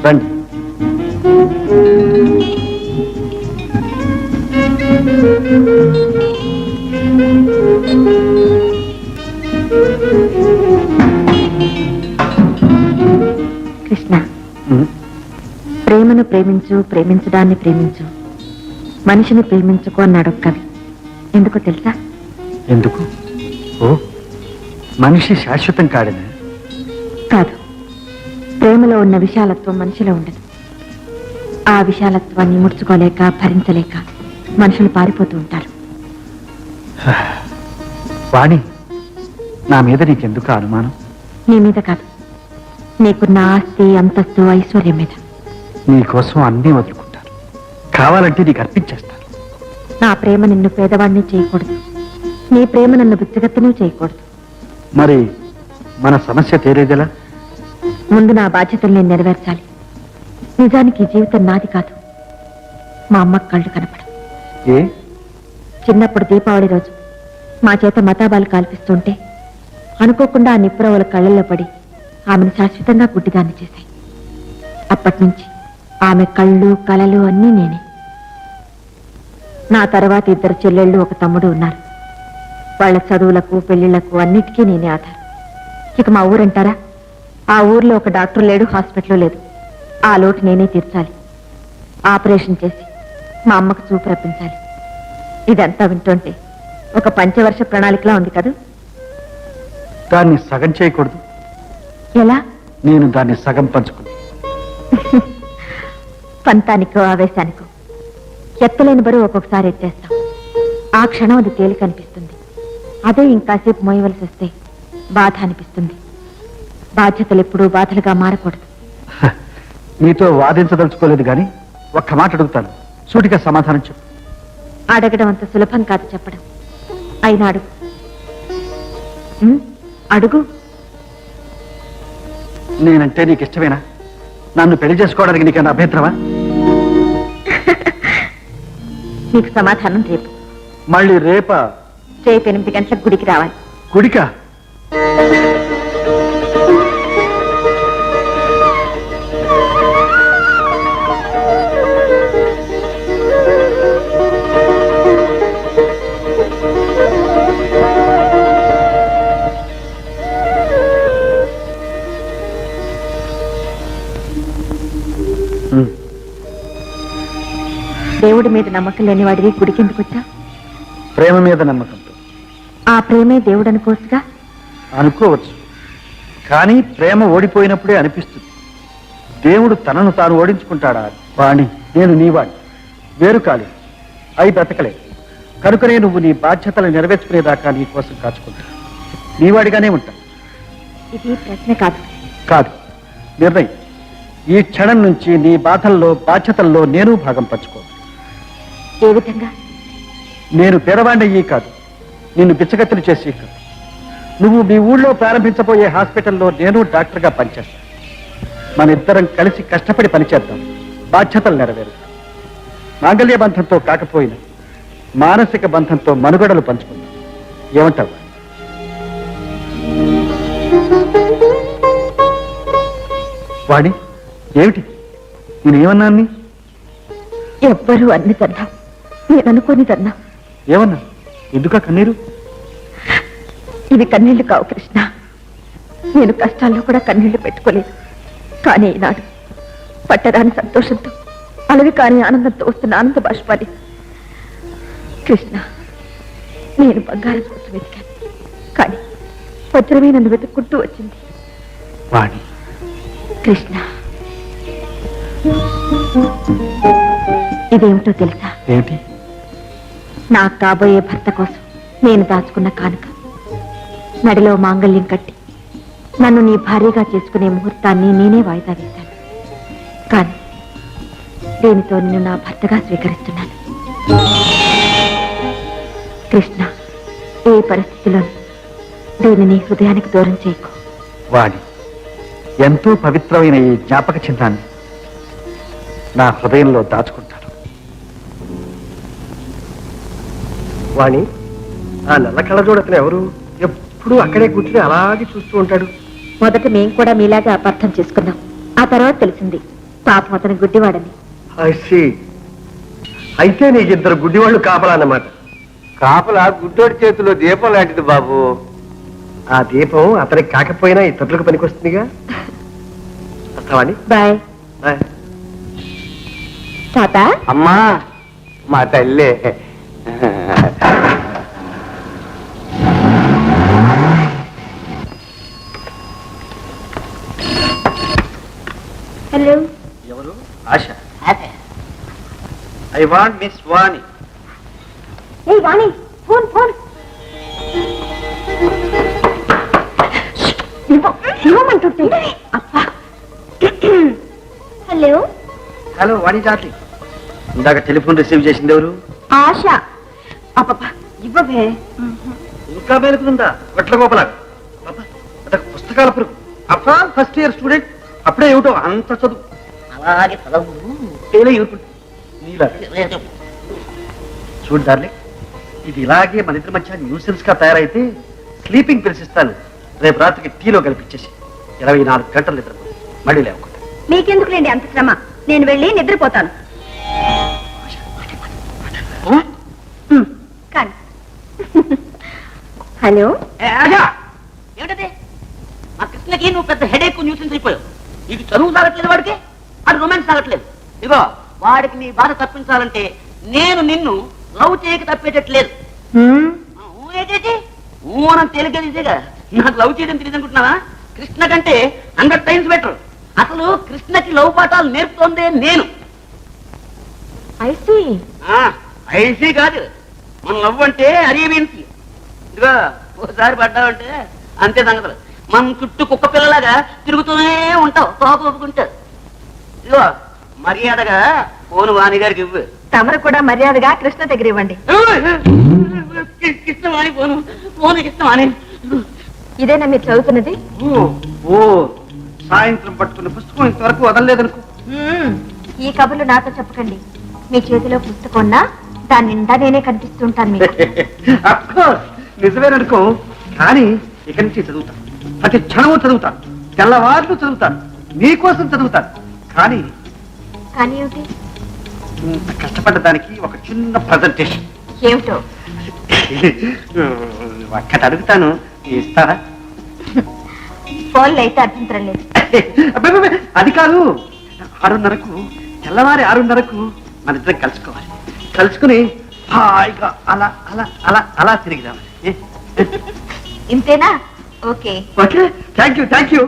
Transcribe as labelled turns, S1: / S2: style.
S1: రండి.
S2: కృష్ణ, ప్రేమను ప్రేమించు, ప్రేమించడాన్ని ప్రేమించు, మనిషిని ప్రేమించుకో అన్నాడు కవి. ఎందుకో తెలుసా?
S1: ఎందుకు? ఓ, మనిషి శాశ్వతం కాడనా?
S2: కాదు, ప్రేమలో ఉన్న విశాలత్వం మనిషిలో ఉండదు. ఆ విశాలత్వాన్ని ముడుచుకోలేక, భరించలేక మనుషులు పారిపోతూ ఉంటారు.
S1: వాణి, నా మీద నీకెందుకు అనుమానం?
S2: నీ మీద కాదు, నీకున్న ఆస్తి, అంతస్తు, ఐశ్వర్యం మీద.
S1: నీకోసం అన్నీ వదులుకుంటాను. కావాలంటే నీకు అర్పించేస్తాను.
S2: నా ప్రేమ నిన్ను పేదవాడిని చేయకూడదు, నీ ప్రేమ నన్ను బిచ్చగత్తెను చేయకూడదు.
S1: మరి మన సమస్య తీరేదెలా?
S2: ముందు నా బాధ్యతలు నేను నెరవేర్చాలి. నిజానికి ఈ జీవితం నాది కాదు. మా అమ్మకు కళ్ళు కనపడవు.
S1: ఏ?
S2: చిన్నప్పుడు దీపావళి రోజు మా చేత మతాబాలు కాల్పిస్తుంటే అనుకోకుండా ఆ నిప్పురవ్వల కళ్ళల్లో పడి ఆమెను శాశ్వతంగా గుడ్డిదాన్ని చేశాయి. అప్పటి నుంచి ఆమె కళ్ళు, కలలు అన్నీ నేనే. నా తర్వాత 2 చెల్లెళ్ళు, 1 తమ్ముడు ఉన్నారు. వాళ్ళ చదువులకు, పెళ్లిళ్లకు అన్నిటికీ నేనే ఆధారం. ఇక మా ఊరంటారా? ఆ ఊర్లో ఒక డాక్టర్ లేడు, హాస్పిటల్ లేదు. ఆ లోటు నేనే తీర్చాలి. ఆపరేషన్ చేసి మా అమ్మకు చూపు రప్పించాలి. ఇదంతా వింటుంటే ఒక పంచవర్ష ప్రణాళికలా ఉంది కదా.
S1: దాన్ని సగం చేయకూడదు.
S2: ఎలా?
S1: నేను దాన్ని సగం పంచుకుని
S2: పంతానికో ఆవేశానికో ఎత్తలేని బరువు ఒక్కొక్కసారి ఎత్తేస్తాం. ఆ క్షణం అది తేలిక అనిపిస్తుంది. అదే ఇంకాసేపు మోయవలసి వస్తే బాధ అనిపిస్తుంది. బాధ్యతలు ఎప్పుడూ బాధలుగా మారకూడదు.
S1: నీతో వాదించదలుచుకోలేదు కానీ ఒక్క మాట అడుగుతాను, సూటిగా సమాధానం చెప్పు.
S2: అడగడం అంత సులభం కాదు చెప్పడం. అయినా అడుగు. అడుగు.
S1: నేనంటే నీకు ఇష్టమేనా? నన్ను పెళ్లి చేసుకోవడానికి నీకన్నా అభ్యంతరమా?
S2: నీకు సమాధానం రేపు.
S1: మళ్ళీ రేపా?
S2: రేపు 8 గంటలకు గుడికి రావాలి.
S1: గుడికా?
S2: దేవుడి మీద నమ్మకం లేని వాడివి గుడికి ఎందుకు వచ్చా?
S1: ప్రేమ మీద నమ్మకంతో.
S2: ఆ ప్రేమే దేవుడు అనుకోవచ్చుగా.
S1: అనుకోవచ్చు, కానీ ప్రేమ ఓడిపోయినప్పుడే అనిపిస్తుంది దేవుడు తనను తాను ఓడించుకుంటాడా. వాణి, నేను నీవాణ్ణి, వేరు కాలేదు, అయి బ్రతకలేదు. కనుకనే నువ్వు నీ బాధ్యతలు నెరవేర్చుకునేదాకా నీ కోసం కాచుకుంటా. నీవాడిగానే ఉంటా.
S2: ఇది ప్రశ్న కాదు.
S1: కాదు, నిర్ణయం. ఈ క్షణం నుంచి నీ బాధల్లో, బాధ్యతల్లో నేను భాగం పంచుకోవాలి.
S2: ఏ విధంగా?
S1: నేను పేదవాణ్ణయ్యి కాదు, నిన్ను బిచ్చగత్తెలు చేసి కాదు. నువ్వు మీ ఊళ్ళో ప్రారంభించబోయే హాస్పిటల్లో నేను డాక్టర్గా పనిచేస్తాను. మన ఇద్దరం కలిసి కష్టపడి పనిచేద్దాం, బాధ్యతలు నెరవేరుస్తాం. మాంగళ్య బంధంతో కాకపోయినా మానసిక బంధంతో మనుగడలు పంచుకుందాం. ఏమంటావు? వాణి, ఏమిటి నేనేమన్నాన్ని?
S2: ఎవ్వరూ అన్నిదన్నా, నేను అనుకోనిదన్నా.
S1: ఏమన్నా? ఎందుకా కన్నీరు?
S2: ఇవి కన్నీళ్లు కావు కృష్ణ. నేను కష్టాల్లో కూడా కన్నీళ్లు పెట్టుకోలేదు. కానీ ఈనాడు పట్టరాని సంతోషంతో, అలవి కాని ఆనందంతో వస్తున్న ఆనంద బాష్పాలి. కృష్ణ, నేను బంగారం కోసం వెతికాను, కానీ వజ్రమే నన్ను వెతుక్కుంటూ వచ్చింది.
S1: వాణి.
S2: కృష్ణ, ఇదేమిటో తెలుసా?
S1: ఏమిటి?
S2: నాకు కాబోయే భర్త కోసం నేను దాచుకున్న కానుక. నడిలో మాంగళ్యం కట్టి నన్ను నీ భార్యగా చేసుకునే ముహూర్తాన్ని నేనే వాయిదా వేశాను. కానీ దీనితో నిన్ను నా భర్తగా స్వీకరిస్తున్నాను. కృష్ణ, ఏ పరిస్థితిలో దీనిని హృదయానికి దూరం చేయకు.
S1: వాణి, ఎంతో పవిత్రమైన ఈ జ్ఞాపక చిహ్నాన్ని నా హృదయంలో దాచుకుంటాను.
S3: వాణి, ఆ నల్ల కళ్ళజోడతను ఎవరు? ఎప్పుడు అక్కడే కూర్చుని అలాగే చూస్తూ ఉంటాడు.
S2: మొదట మేం కూడా మీలాగా అపార్థం చేసుకున్నాం. ఆ తర్వాత తెలిసింది పాపం అతను గుడ్డివాడని.
S3: I see. అయితే నీకు ఇద్దరు గుడ్డివాళ్ళు కాపలా అన్నమాట.
S4: కాపలా గుడ్డోడి చేతిలో దీపం లాంటిది బాబు.
S3: ఆ దీపం అతనికి కాకపోయినా ఇతరులకు పనికొస్తుందిగా. వస్తావాణి?
S2: Bye
S3: bye.
S2: తాత.
S4: అమ్మా మా తల్లే.
S2: హలో.
S1: ఎవరు? Asha. I want miss Vani.
S2: ఏ వాణి, ఫోన్ ఫోన్ ఇవ్వమంటుంటే. అబ్బా. హలో.
S1: Hello Vani darling. ఇందాక టెలిఫోన్ రిసీవ్ చేసింది ఎవరు?
S2: ఆశ. అబ్బా ఇవ్వవే.
S1: ఇంకా మేలుకుందా? గట్ల గోపలా అదొక పుస్తకాల పురుగు. అబ్బా ఫస్ట్ ఇయర్ స్టూడెంట్, అప్పుడే ఏమిటో అంత చదువు.
S5: అలాగే చదవు.
S1: తేలే ఊరుకుంటా నీలా. చూడు డార్లింగ్, ఇది ఇలాగే మన ఇద్దరి మధ్య న్యూసెన్స్ గా తయారైతే స్లీపింగ్ పిల్స్ ఇస్తాను. రేపు రాత్రికి టీలో కల్పించేసి 24 గంటలు నిద్ర మళ్ళీ లేకుండా.
S2: మీకెందుకులేండి అంత శ్రమ, నేను వెళ్ళి నిద్రపోతాను. కానీ హలో.
S5: ఏమిటది? మా కృష్ణకి నువ్వు పెద్ద హెడేక్ న్యూసెన్స్ అయిపోయావు. నీకు చదువు సాగట్లేదు, వాడికి అది రొమాన్స్ సాగట్లేదు. ఇగో వాడికి నీ బాధ తప్పించాలంటే నేను నిన్ను లవ్ చేయక తప్పేటట్లేదు. ఏంటంటే మనం తేలిగ్గా నాకు లవ్ చేయడం తెలియదు అనుకుంటున్నావా? కృష్ణ కంటే 100 టైమ్స్ బెటర్. అసలు కృష్ణకి లవ్ పాఠాలు నేర్పుతోందే నేను. ఐసీ కాదు, మన లవ్ అంటే అరేబియన్సీ. ఇదిగో ఓసారి పడ్డావంటే అంతే సంగతులు. మన చుట్టూ కుక్క పిల్లలాగా తిరుగుతూనే ఉంటావు తోక ఒప్పుకుంటా. ఇదిగో మర్యాదగా ఫోన్ వాణి గారికి ఇవ్వు.
S2: తమరు కూడా మర్యాదగా కృష్ణ దగ్గర ఇవ్వండి.
S5: కృష్ణ వాణి ఫోను, ఫోన్ కృష్ణ వాణి.
S2: ఇదేనా మీరు చదువుతున్నది?
S1: ఓ సాయంత్రం పట్టుకున్న పుస్తకం ఇంతవరకు వదలలేదనుకో.
S2: ఈ కబుర్లు నాతో చెప్పకండి. మీ చేతిలో పుస్తకం ఉన్నా దాని నిండా నేనే కనిపిస్తుంటాను మీకు.
S1: అఫ్కోర్స్ నిజమేననుకో, కానీ ఇక్కడి నుంచి చదువుతాను. ప్రతి క్షణము చదువుతాను, తెల్లవార్లు చదువుతాను, నీకోసం చదువుతాను. కానీ
S2: కానీ ఏమిటి?
S1: ఇంత కష్టపడ్డ దానికి ఒక చిన్న ప్రజెంటేషన్.
S2: ఏమిటో?
S1: ఒక్కటి అడుగుతాను, ఇస్తారా?
S2: ఫోన్లో అయితే అభ్యంతరం లేదు.
S1: అబ్బబ్బబ్బే, అది కాదు. 6:30కు తెల్లవారి 6:30కు మన ఇద్దరం కలుసుకోవాలి. కలుసుకుని హాయిగా అలా అలా అలా అలా తిరిగిదాం.
S2: ఇంతేనా? ఓకే.
S1: Okay, thank you.